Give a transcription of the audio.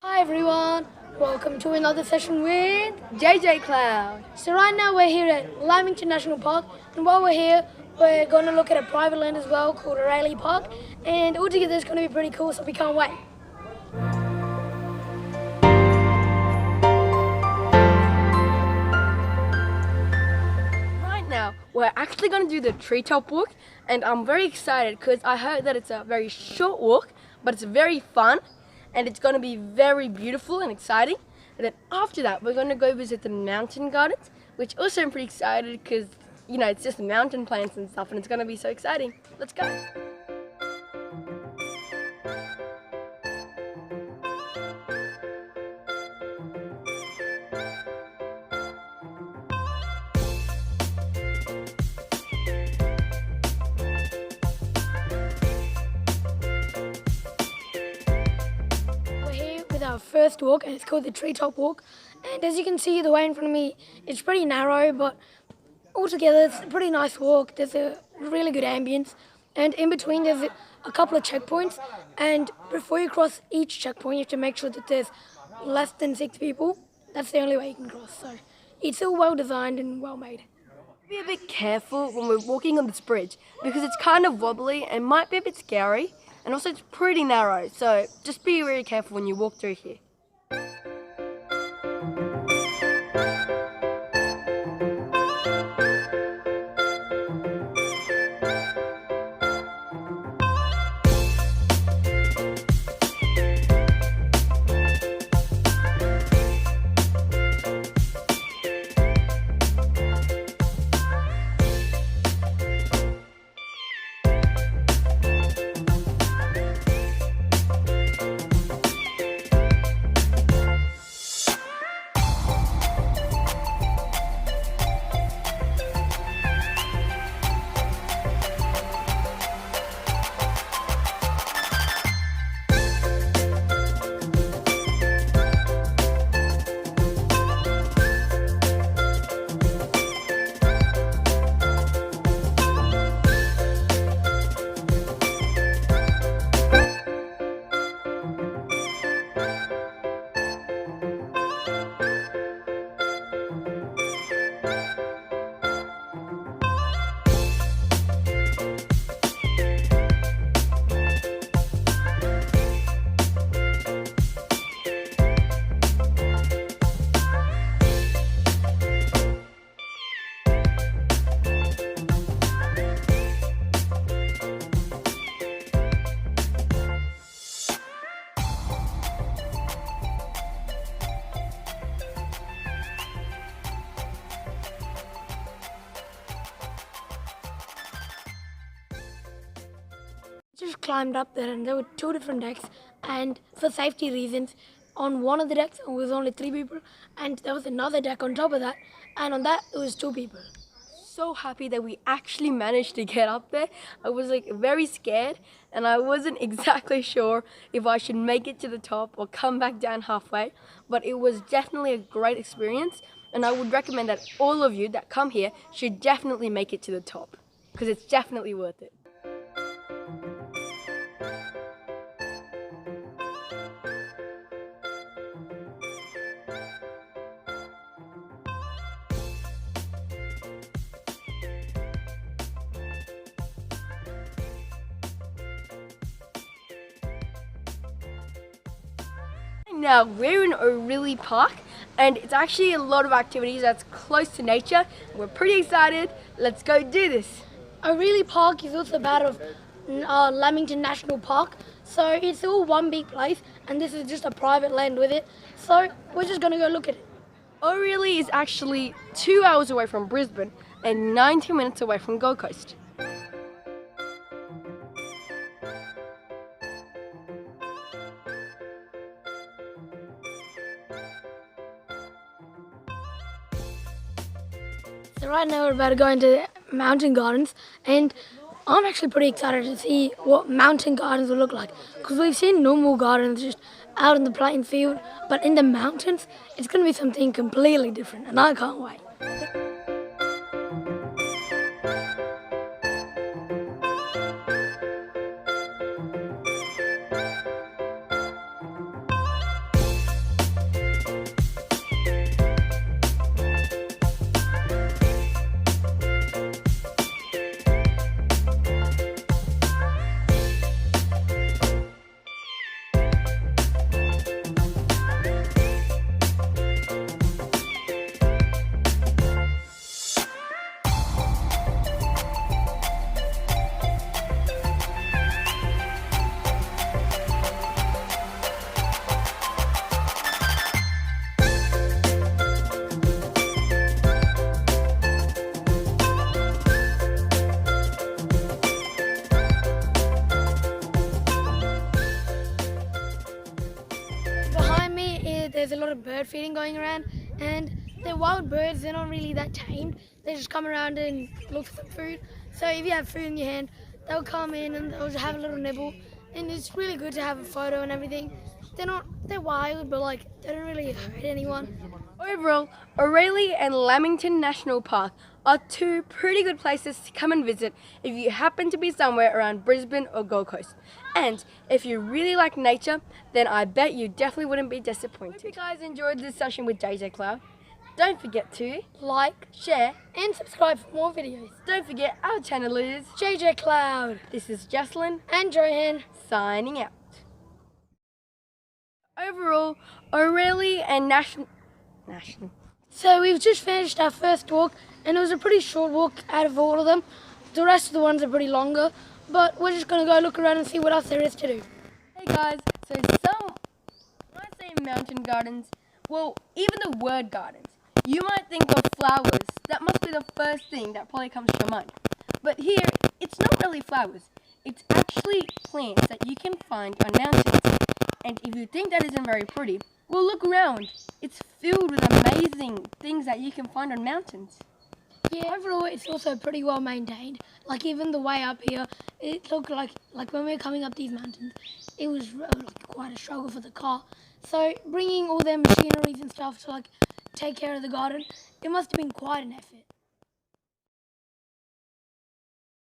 Hi everyone, welcome to another session with JJ Cloud. So right now we're here at Lamington National Park, and while we're here we're going to look at a private land as well called Rayleigh Park, and altogether it's going to be pretty cool, so we can't wait. Right now we're actually going to do the treetop walk, and I'm very excited because I heard that it's a very short walk but it's very fun and it's going to be very beautiful and exciting. And then after that we're going to go visit the mountain gardens, which also I'm pretty excited because it's just mountain plants and stuff and it's going to be so exciting. Let's go. We're here with our first walk, and it's called the Treetop Walk, and as you can see the way in front of me, it's pretty narrow, but altogether it's a pretty nice walk. There's a really good ambience, and in between there's a couple of checkpoints, and before you cross each checkpoint you have to make sure that there's less than 6 people. That's the only way you can cross, so it's all well designed and well made. Be a bit careful when we're walking on this bridge because it's kind of wobbly and might be a bit scary, and also it's pretty narrow, so just be really careful when you walk through here. Just climbed up there, and there were 2 different decks, and for safety reasons on one of the decks it was only 3 people, and there was another deck on top of that, and on that it was 2 people. So happy that we actually managed to get up there. I was very scared and I wasn't exactly sure if I should make it to the top or come back down halfway, but it was definitely a great experience, and I would recommend that all of you that come here should definitely make it to the top because it's definitely worth it. Now we're in O'Reilly Park, and it's actually a lot of activities that's close to nature. We're pretty excited. Let's go do this. O'Reilly Park is also part of Lamington National Park, so it's all one big place, and this is just a private land with it, so we're just going to go look at it. O'Reilly is actually 2 hours away from Brisbane and 90 minutes away from Gold Coast. So right now we're about to go into mountain gardens, and I'm actually pretty excited to see what mountain gardens will look like, because we've seen normal gardens just out in the plain field, but in the mountains it's going to be something completely different, and I can't wait. here there's a lot of bird feeding going around, and they're wild birds. They're not really that tamed. They just come around and look for some food. So if you have food in your hand, they'll come in and they'll just have a little nibble, and it's really good to have a photo and everything. They're wild, but like they don't really hurt anyone. Overall, Aurelia and Lamington National Park are two pretty good places to come and visit if you happen to be somewhere around Brisbane or Gold Coast. And if you really like nature, then I bet you definitely wouldn't be disappointed. Hope you guys enjoyed this session with JJ Cloud. Don't forget to Like share, and subscribe for more videos. don't forget our channel is JJ Cloud This is Jocelyn and Johan. signing out. Overall, Aurelia and National. So we've just finished our first walk, and it was a pretty short walk out of all of them. The rest of the ones are pretty longer, but we're just going to go look around and see what else there is to do. Hey guys, so when I say mountain gardens, well, even the word gardens, you might think of flowers. That must be the first thing that probably comes to your mind. But here, it's not really flowers. It's actually plants that you can find on mountains. And if you think that isn't very pretty, well, look around. It's filled with amazing things that you can find on mountains. Yeah, overall it's also pretty well maintained. Like even the way up here, it looked like when we were coming up these mountains, it was quite a struggle for the car. So bringing all their machineries and stuff to like take care of the garden, it must have been quite an effort.